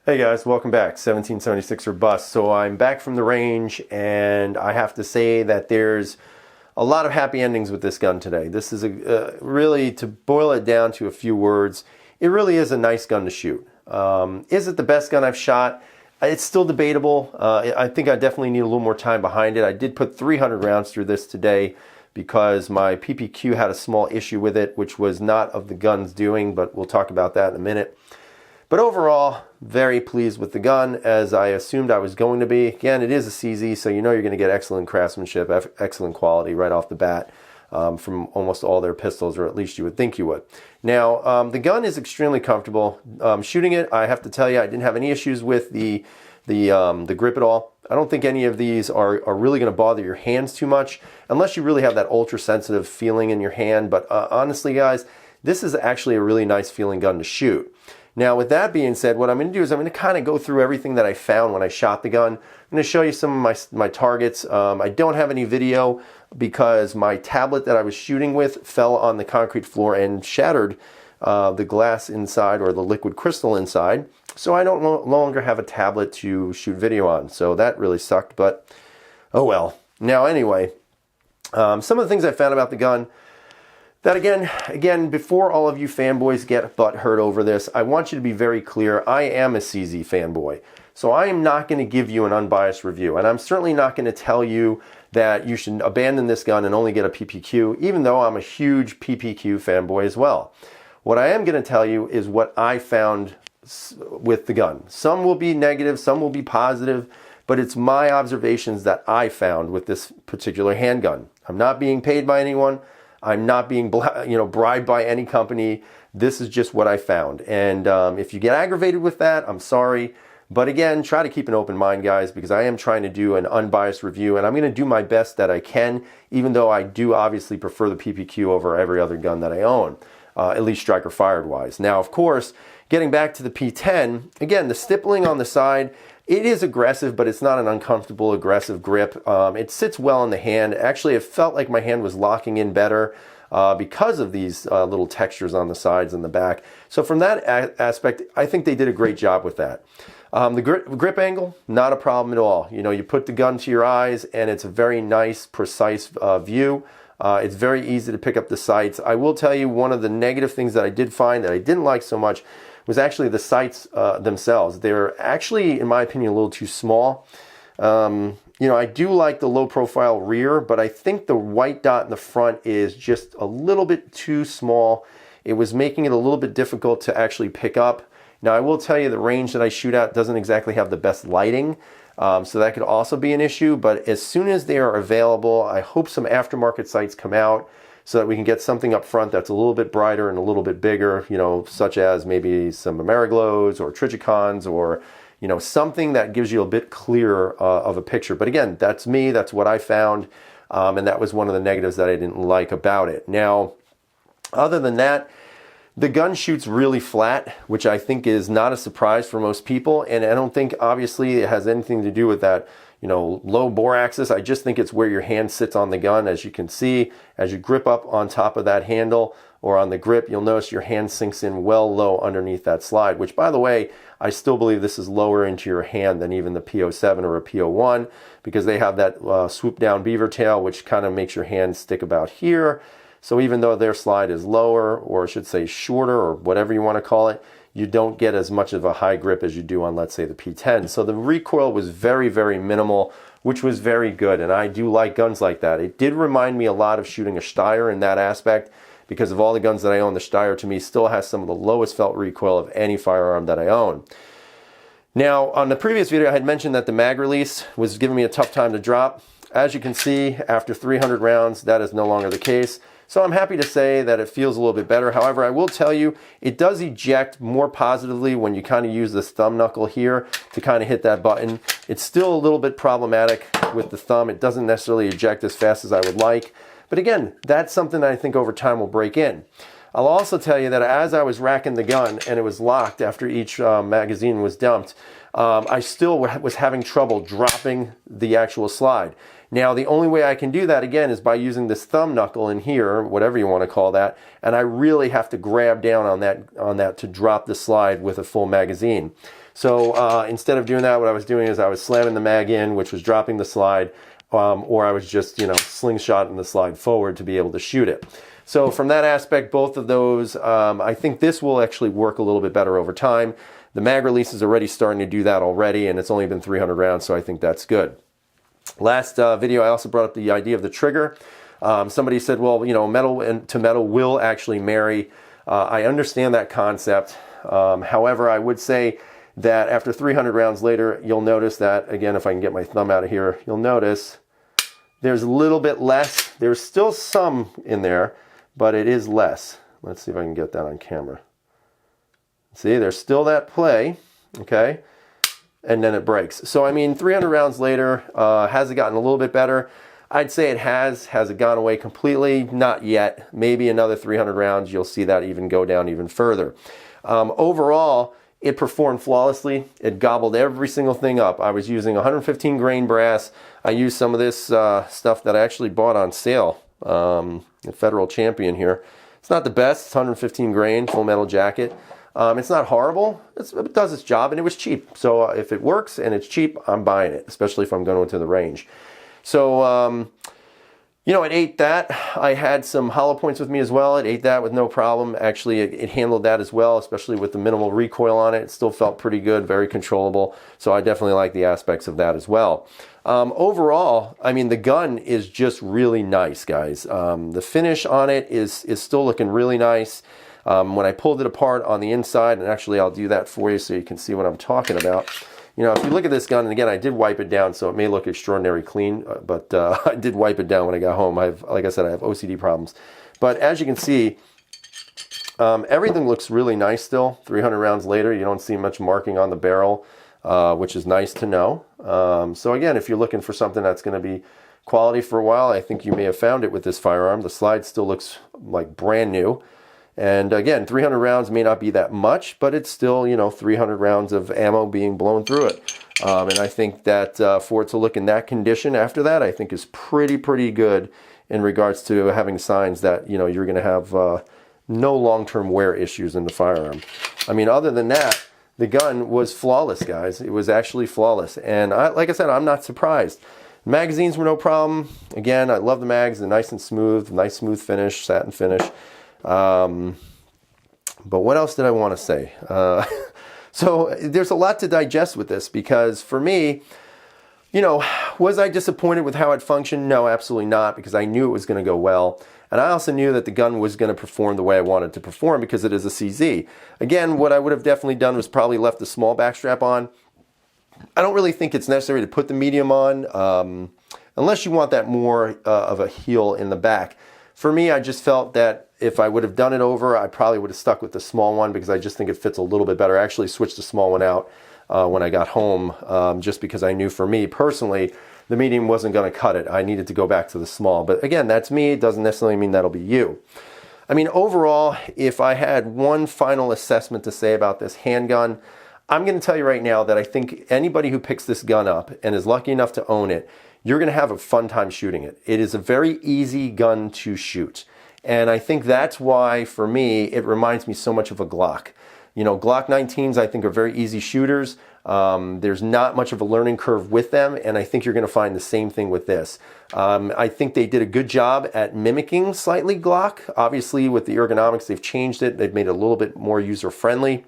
Hey guys, welcome back. 1776 or bust. So I'm back from the range, and I have to say that there's a lot of happy endings with this gun today. This is really, to boil it down to a few words, it really is a nice gun to shoot. Is it the best gun I've shot? It's still debatable. I think I definitely need a little more time behind it. I did put 300 rounds through this today because my PPQ had a small issue with it, which was not of the gun's doing, but we'll talk about that in a minute. But overall, very pleased with the gun, as I assumed I was going to be. Again, it is a CZ, so you know you're going to get excellent craftsmanship, excellent quality right off the bat from almost all their pistols, or at least you would think you would. Now, the gun is extremely comfortable. Shooting it, I have to tell you, I didn't have any issues with the grip at all. I don't think any of these are really going to bother your hands too much, unless you really have that ultra-sensitive feeling in your hand. But honestly, guys, this is actually a really nice feeling gun to shoot. Now, with that being said, what I'm going to do is I'm going to kind of go through everything that I found when I shot the gun. I'm going to show you some of my targets. I don't have any video because my tablet that I was shooting with fell on the concrete floor and shattered the glass inside, or the liquid crystal inside. So I don't no longer have a tablet to shoot video on. So that really sucked, but oh well. Now anyway, some of the things I found about the gun, that again, before all of you fanboys get butt hurt over this, I want you to be very clear. I am a CZ fanboy. So I am not going to give you an unbiased review. And I'm certainly not going to tell you that you should abandon this gun and only get a PPQ, even though I'm a huge PPQ fanboy as well. What I am going to tell you is what I found with the gun. Some will be negative, some will be positive, but it's my observations that I found with this particular handgun. I'm not being paid by anyone. I'm not being bribed by any company. This is just what I found. And if you get aggravated with that, I'm sorry. But again, try to keep an open mind, guys, because I am trying to do an unbiased review, and I'm going to do my best that I can, even though I do obviously prefer the PPQ over every other gun that I own, at least striker fired wise. Now, of course, getting back to the P10, again, the stippling on the side, it is aggressive, but it's not an uncomfortable, aggressive grip. It sits well in the hand. Actually, it felt like my hand was locking in better because of these little textures on the sides and the back. So from that aspect, I think they did a great job with that. The grip angle, not a problem at all. You know, you put the gun to your eyes, and it's a very nice, precise view. It's very easy to pick up the sights. I will tell you, one of the negative things that I did find that I didn't like so much was actually the sights themselves. They're actually, in my opinion, a little too small. I do like the low profile rear, but I think the white dot in the front is just a little bit too small. It was making it a little bit difficult to actually pick up. Now, I will tell you, the range that I shoot at doesn't exactly have the best lighting, so that could also be an issue. But as soon as they are available, I hope some aftermarket sights come out, so that we can get something up front that's a little bit brighter and a little bit bigger, such as maybe some Ameriglows or Trigicons, or, something that gives you a bit clearer of a picture. But again, that's me, that's what I found, and that was one of the negatives that I didn't like about it. Now, other than that, the gun shoots really flat, which I think is not a surprise for most people, and I don't think, obviously, it has anything to do with that low bore axis. I just think it's where your hand sits on the gun. As you can see, as you grip up on top of that handle or on the grip, you'll notice your hand sinks in well low underneath that slide, which, by the way, I still believe this is lower into your hand than even the P-07 or a P-01, because they have that swoop down beaver tail, which kind of makes your hand stick about here. So even though their slide is lower, or I should say shorter, or whatever you want to call it, you don't get as much of a high grip as you do on, let's say, the P10. So the recoil was very, very minimal, which was very good. And I do like guns like that. It did remind me a lot of shooting a Steyr in that aspect, because of all the guns that I own, the Steyr to me still has some of the lowest felt recoil of any firearm that I own. Now, on the previous video, I had mentioned that the mag release was giving me a tough time to drop. As you can see, after 300 rounds, that is no longer the case. So I'm happy to say that it feels a little bit better. However, I will tell you, it does eject more positively when you kind of use this thumb knuckle here to kind of hit that button. It's still a little bit problematic with the thumb. It doesn't necessarily eject as fast as I would like. But again, that's something that I think over time will break in. I'll also tell you that as I was racking the gun and it was locked after each magazine was dumped, I still was having trouble dropping the actual slide. Now, the only way I can do that, again, is by using this thumb knuckle in here, whatever you want to call that, and I really have to grab down on that to drop the slide with a full magazine. So instead of doing that, what I was doing is I was slamming the mag in, which was dropping the slide, or I was just, slingshotting the slide forward to be able to shoot it. So from that aspect, both of those, I think this will actually work a little bit better over time. The mag release is already starting to do that already, and it's only been 300 rounds, so I think that's good. Last video, I also brought up the idea of the trigger. Somebody said, well, metal to metal will actually marry. I understand that concept. However, I would say that after 300 rounds later, you'll notice that, again, if I can get my thumb out of here, you'll notice there's a little bit less. There's still some in there, but it is less. Let's see if I can get that on camera. See, there's still that play, okay? And then it breaks. So, I mean, 300 rounds later, has it gotten a little bit better? I'd say it has. Has it gone away completely? Not yet. Maybe another 300 rounds, you'll see that even go down even further. Overall, it performed flawlessly. It gobbled every single thing up. I was using 115 grain brass. I used some of this stuff that I actually bought on sale, the Federal Champion here. It's not the best. It's 115 grain, full metal jacket. It's not horrible. It does its job, and it was cheap. So if it works and it's cheap, I'm buying it, especially if I'm going to the range. So, it ate that. I had some hollow points with me as well. It ate that with no problem. Actually, it handled that as well, especially with the minimal recoil on it. It still felt pretty good, very controllable. So I definitely like the aspects of that as well. Overall, I mean, the gun is just really nice, guys. The finish on it is still looking really nice. When I pulled it apart on the inside, and actually I'll do that for you so you can see what I'm talking about. If you look at this gun, and again, I did wipe it down, so it may look extraordinarily clean, but I did wipe it down when I got home. Like I said, I have OCD problems. But as you can see, everything looks really nice still. 300 rounds later, you don't see much marking on the barrel, which is nice to know. So again, if you're looking for something that's going to be quality for a while, I think you may have found it with this firearm. The slide still looks like brand new. And again, 300 rounds may not be that much, but it's still, 300 rounds of ammo being blown through it. And I think that for it to look in that condition after that, I think is pretty good in regards to having signs that, you're going to have no long-term wear issues in the firearm. I mean, other than that, the gun was flawless, guys. It was actually flawless. And like I said, I'm not surprised. Magazines were no problem. Again, I love the mags. They're nice and smooth, nice smooth finish, satin finish. But what else did I want to say? So there's a lot to digest with this because for me, was I disappointed with how it functioned? No, absolutely not, because I knew it was going to go well. And I also knew that the gun was going to perform the way I wanted to perform because it is a CZ. Again, what I would have definitely done was probably left the small backstrap on. I don't really think it's necessary to put the medium on unless you want that more of a heel in the back. For me, I just felt that if I would have done it over, I probably would have stuck with the small one because I just think it fits a little bit better. I actually switched the small one out when I got home just because I knew for me personally, the medium wasn't going to cut it. I needed to go back to the small. But again, that's me. It doesn't necessarily mean that'll be you. I mean, overall, if I had one final assessment to say about this handgun, I'm going to tell you right now that I think anybody who picks this gun up and is lucky enough to own it, you're going to have a fun time shooting it. It is a very easy gun to shoot. And I think that's why, for me, it reminds me so much of a Glock. Glock 19s, I think, are very easy shooters. There's not much of a learning curve with them, and I think you're going to find the same thing with this. I think they did a good job at mimicking slightly Glock. Obviously, with the ergonomics, they've changed it. They've made it a little bit more user-friendly.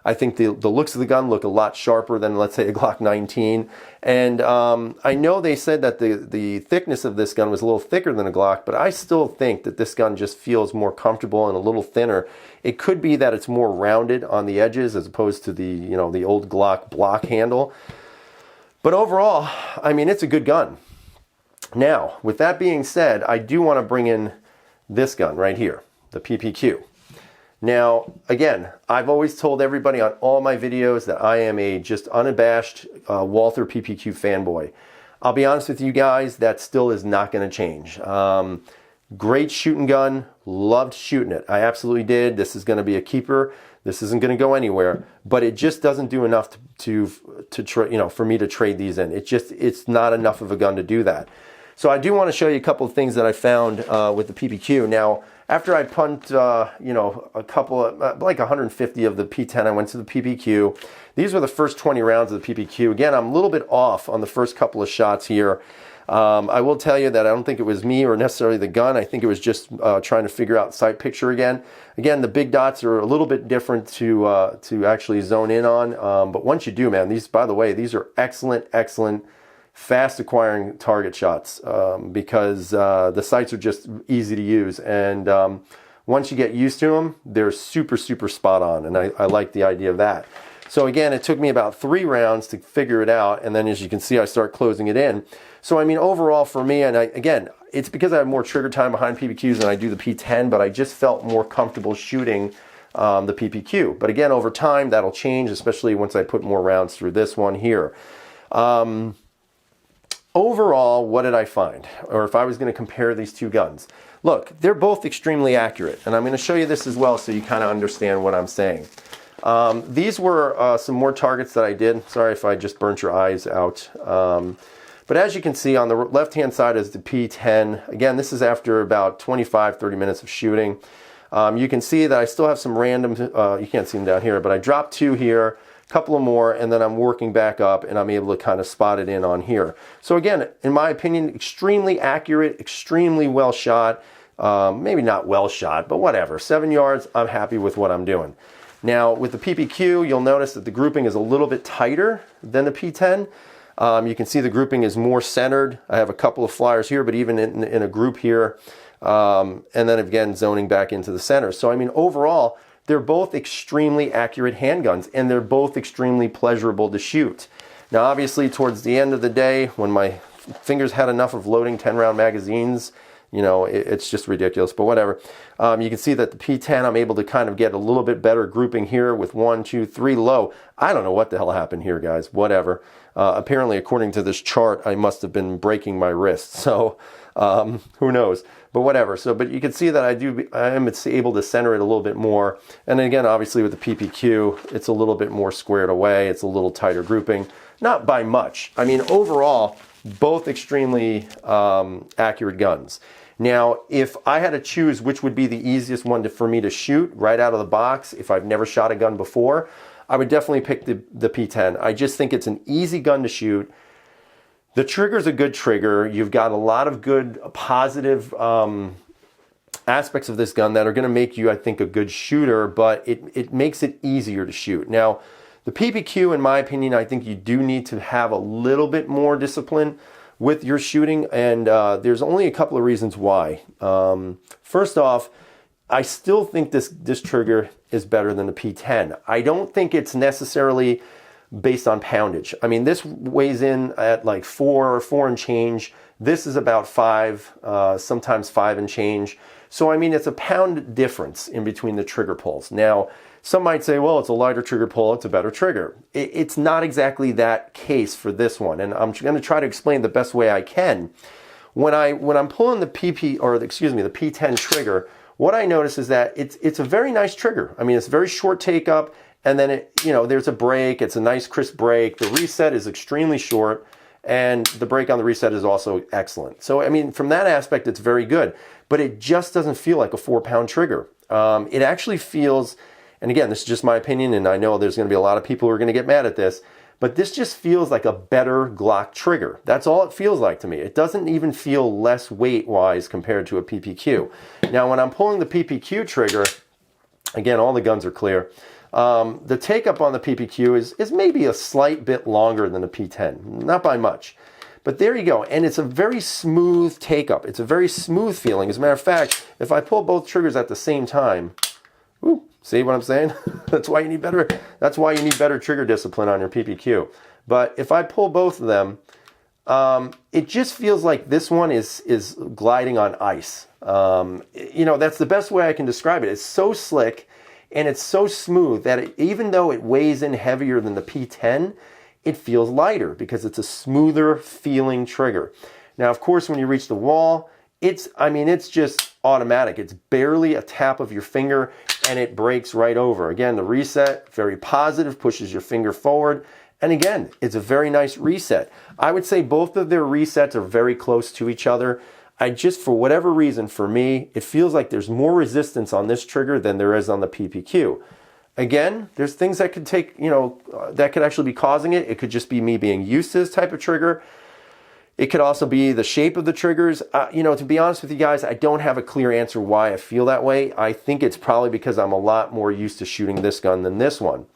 I think the looks of the gun look a lot sharper than, let's say, a Glock 19. And I know they said that the thickness of this gun was a little thicker than a Glock, but I still think that this gun just feels more comfortable and a little thinner. It could be that it's more rounded on the edges as opposed to the old Glock block handle. But overall, I mean, it's a good gun. Now, with that being said, I do want to bring in this gun right here, the PPQ. Now, again, I've always told everybody on all my videos that I am a just unabashed Walther PPQ fanboy. I'll be honest with you guys, that still is not going to change. Great shooting gun, loved shooting it. I absolutely did. This is going to be a keeper. This isn't going to go anywhere, but it just doesn't do enough for me to trade these in. It's not enough of a gun to do that. So I do want to show you a couple of things that I found with the PPQ. Now, after I punt, a couple of, like 150 of the P10, I went to the PPQ. These were the first 20 rounds of the PPQ. Again, I'm a little bit off on the first couple of shots here. I will tell you that I don't think it was me or necessarily the gun. I think it was just trying to figure out sight picture again. Again, the big dots are a little bit different to actually zone in on. But once you do, man, these, by the way, these are excellent, fast acquiring target shots because the sights are just easy to use. And once you get used to them, they're super spot on. And I like the idea of that. So again, it took me about 3 rounds to figure it out. And then as you can see, I start closing it in. So I mean, overall for me, and again, it's because I have more trigger time behind PPQs than I do the P10, but I just felt more comfortable shooting the PPQ. But again, over time, that'll change, especially once I put more rounds through this one here. Overall, what did I find? Or if I was going to compare these two guns. Look, they're both extremely accurate. And I'm going to show you this as well so you kind of understand what I'm saying. These were some more targets that I did. Sorry if I just burnt your eyes out. But as you can see, on the left-hand side is the P10. Again, this is after about 25-30 minutes of shooting. You can see that I still have some random, you can't see them down here, but I dropped 2 here, a couple of more, and then I'm working back up, and I'm able to kind of spot it in on here. So again, in my opinion, extremely accurate, extremely well shot. Maybe not well shot, but whatever. 7 yards, I'm happy with what I'm doing. Now, with the PPQ, you'll notice that the grouping is a little bit tighter than the P10. You can see the grouping is more centered. I have a couple of flyers here, but even in a group here, and then again, zoning back into the center. So, I mean, overall, they're both extremely accurate handguns, and they're both extremely pleasurable to shoot. Now, obviously, towards the end of the day, when my fingers had enough of loading 10-round magazines, you know, it's just ridiculous, but whatever. You can see that the P10, I'm able to kind of get a little bit better grouping here with 1, 2, 3 low. I don't know what the hell happened here, guys, whatever. Apparently, according to this chart, I must have been breaking my wrist, so who knows, but whatever. So, but you can see that I am able to center it a little bit more. And again, obviously with the PPQ, it's a little bit more squared away. It's a little tighter grouping, not by much. I mean, overall, both extremely accurate guns. Now, if I had to choose which would be the easiest one for me to shoot right out of the box, if I've never shot a gun before, I would definitely pick the P10. I just think it's an easy gun to shoot. The trigger's a good trigger. You've got a lot of good positive aspects of this gun that are going to make you, I think, a good shooter, but it makes it easier to shoot. Now, the PPQ, in my opinion, I think you do need to have a little bit more discipline with your shooting, and there's only a couple of reasons why. First off, I still think this trigger is better than the P10. I don't think it's necessarily based on poundage. I mean, this weighs in at like 4 and change. This is about 5, sometimes 5 and change. So, I mean, it's a pound difference in between the trigger pulls. Now, some might say, well, it's a lighter trigger pull, it's a better trigger. It's not exactly that case for this one, and I'm going to try to explain the best way I can. When I'm pulling the P10 trigger, what I notice is that it's a very nice trigger. I mean, it's a very short take up, and then there's a break. It's a nice crisp break. The reset is extremely short, and the break on the reset is also excellent. So, I mean, from that aspect, it's very good, but it just doesn't feel like a 4-pound trigger. It actually feels, and again, this is just my opinion, and I know there's going to be a lot of people who are going to get mad at this, but this just feels like a better Glock trigger. That's all it feels like to me. It doesn't even feel less weight-wise compared to a PPQ. Now, when I'm pulling the PPQ trigger, again, all the guns are clear. The take-up on the PPQ is maybe a slight bit longer than a P10, not by much. But there you go, and it's a very smooth take-up. It's a very smooth feeling. As a matter of fact, if I pull both triggers at the same time, whoo, see what I'm saying? That's why you need better trigger discipline on your PPQ. But if I pull both of them, it just feels like this one is gliding on ice. That's the best way I can describe it. It's so slick and it's so smooth that even though it weighs in heavier than the P10, it feels lighter because it's a smoother feeling trigger. Now, of course, when you reach the wall, I mean, it's just automatic. It's barely a tap of your finger and it breaks right over. Again, the reset, very positive, pushes your finger forward. And again, it's a very nice reset. I would say both of their resets are very close to each other. I just, for whatever reason, for me, it feels like there's more resistance on this trigger than there is on the PPQ. Again, there's things that could take, that could actually be causing it. It could just be me being used to this type of trigger. It could also be the shape of the triggers. To be honest with you guys, I don't have a clear answer why I feel that way. I think it's probably because I'm a lot more used to shooting this gun than this one.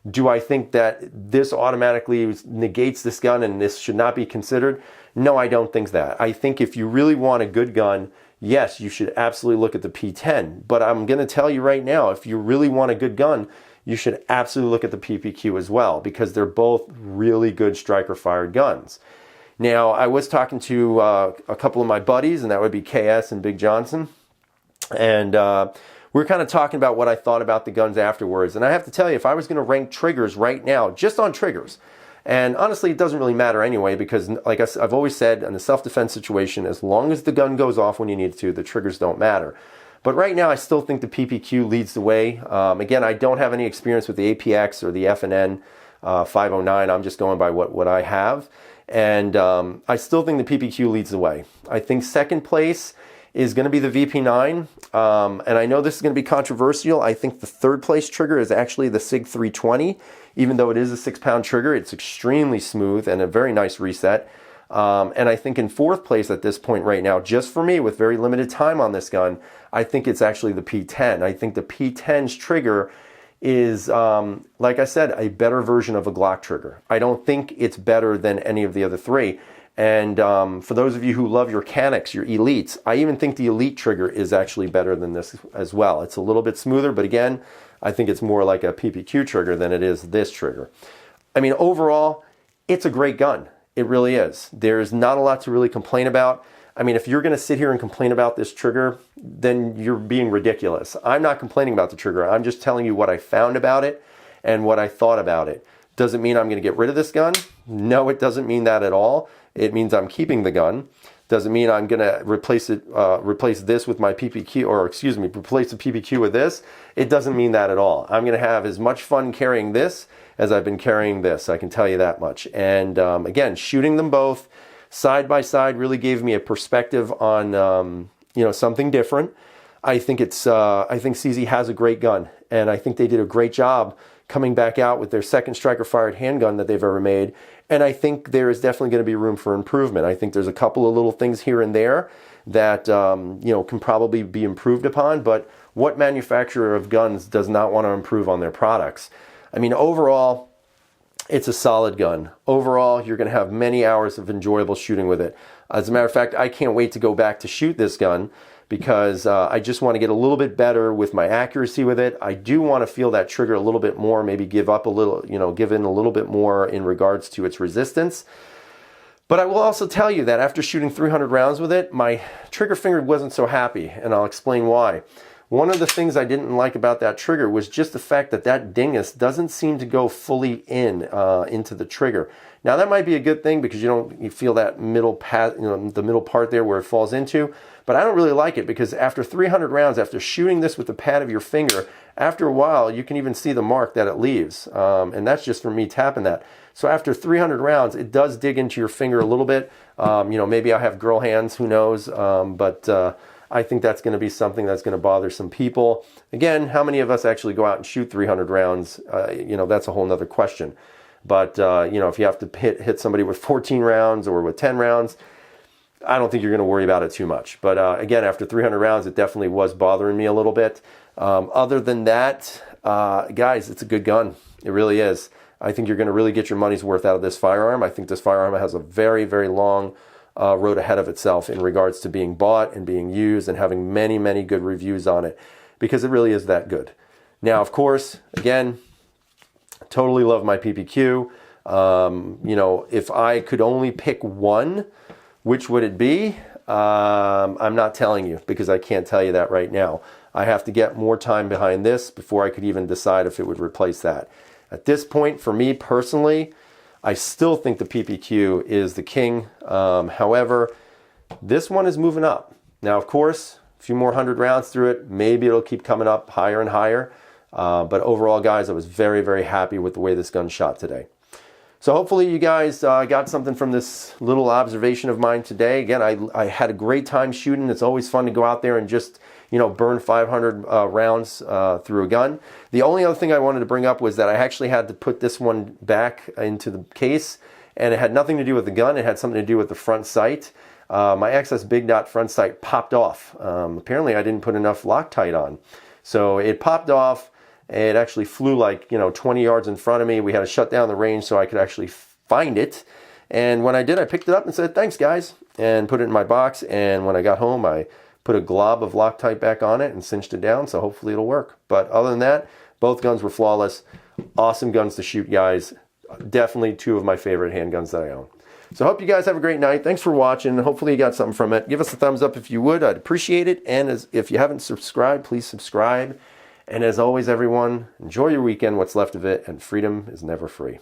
Do I think that this automatically negates this gun and this should not be considered? No, I don't think that. I think if you really want a good gun, yes, you should absolutely look at the P10. But I'm going to tell you right now, if you really want a good gun, you should absolutely look at the PPQ as well, because they're both really good striker-fired guns. Now, I was talking to a couple of my buddies, and that would be KS and Big Johnson, and we were kind of talking about what I thought about the guns afterwards. And I have to tell you, if I was going to rank triggers right now, just on triggers, and honestly, it doesn't really matter anyway, because like I've always said, in a self-defense situation, as long as the gun goes off when you need it to, the triggers don't matter. But right now, I still think the PPQ leads the way. Again, I don't have any experience with the APX or the F&N 509. I'm just going by what I have. And I still think the PPQ leads the way. I think second place is going to be the VP9. And I know this is going to be controversial. I think the third place trigger is actually the SIG 320. Even though it is a 6-pound trigger, it's extremely smooth and a very nice reset. And I think in fourth place at this point right now, just for me with very limited time on this gun, I think it's actually the P10. I think the P10's trigger is, like I said, a better version of a Glock trigger. I don't think it's better than any of the other three. And for those of you who love your Canics, your Elites, I even think the Elite trigger is actually better than this as well. It's a little bit smoother, but again, I think it's more like a PPQ trigger than it is this trigger. I mean, overall, it's a great gun. It really is. There's not a lot to really complain about. I mean, if you're going to sit here and complain about this trigger, then you're being ridiculous. I'm not complaining about the trigger. I'm just telling you what I found about it and what I thought about it. Does it mean I'm going to get rid of this gun? No, it doesn't mean that at all. It means I'm keeping the gun. Does it mean I'm going to replace this with my PPQ, or excuse me, replace the PPQ with this? It doesn't mean that at all. I'm going to have as much fun carrying this as I've been carrying this. I can tell you that much. And again, shooting them both side by side really gave me a perspective on something different. I think CZ has a great gun, and I think they did a great job coming back out with their second striker-fired handgun that they've ever made. And I think there is definitely going to be room for improvement. I think there's a couple of little things here and there that can probably be improved upon. But what manufacturer of guns does not want to improve on their products? I mean, overall, it's a solid gun. Overall, you're going to have many hours of enjoyable shooting with it. As a matter of fact, I can't wait to go back to shoot this gun, because I just want to get a little bit better with my accuracy with it. I do want to feel that trigger a little bit more, maybe give up a little, give in a little bit more in regards to its resistance. But I will also tell you that after shooting 300 rounds with it, my trigger finger wasn't so happy, and I'll explain why. One of the things I didn't like about that trigger was just the fact that that dingus doesn't seem to go fully into the trigger. Now that might be a good thing, because you feel that middle the middle part there where it falls into. But I don't really like it, because after 300 rounds, after shooting this with the pad of your finger, after a while you can even see the mark that it leaves, and that's just from me tapping that. So after 300 rounds, it does dig into your finger a little bit. Maybe I have girl hands, who knows? But I think that's going to be something that's going to bother some people. Again, how many of us actually go out and shoot 300 rounds? That's a whole nother question. But, if you have to hit somebody with 14 rounds or with 10 rounds, I don't think you're going to worry about it too much. But again, after 300 rounds, it definitely was bothering me a little bit. Other than that, guys, it's a good gun. It really is. I think you're going to really get your money's worth out of this firearm. I think this firearm has a very, very long road ahead of itself in regards to being bought and being used and having many, many good reviews on it, because it really is that good. Now, of course, again, totally love my PPQ. If I could only pick one, which would it be? I'm not telling you, because I can't tell you that right now. I have to get more time behind this before I could even decide if it would replace that. At this point, for me personally, I still think the PPQ is the king. However, this one is moving up. Now, of course, a few more 100 rounds through it, maybe it'll keep coming up higher and higher. But overall, guys, I was very, very happy with the way this gun shot today. So hopefully you guys got something from this little observation of mine today. Again, I had a great time shooting. It's always fun to go out there and just, burn 500 rounds through a gun. The only other thing I wanted to bring up was that I actually had to put this one back into the case, and it had nothing to do with the gun. It had something to do with the front sight. My XS Big Dot front sight popped off. Apparently I didn't put enough Loctite on. So it popped off. It actually flew like, 20 yards in front of me. We had to shut down the range so I could actually find it. And when I did, I picked it up and said, thanks, guys, and put it in my box. And when I got home, I put a glob of Loctite back on it and cinched it down. So hopefully it'll work. But other than that, both guns were flawless. Awesome guns to shoot, guys. Definitely two of my favorite handguns that I own. So I hope you guys have a great night. Thanks for watching. Hopefully you got something from it. Give us a thumbs up if you would. I'd appreciate it. And if you haven't subscribed, please subscribe. And as always, everyone, enjoy your weekend, what's left of it, and freedom is never free.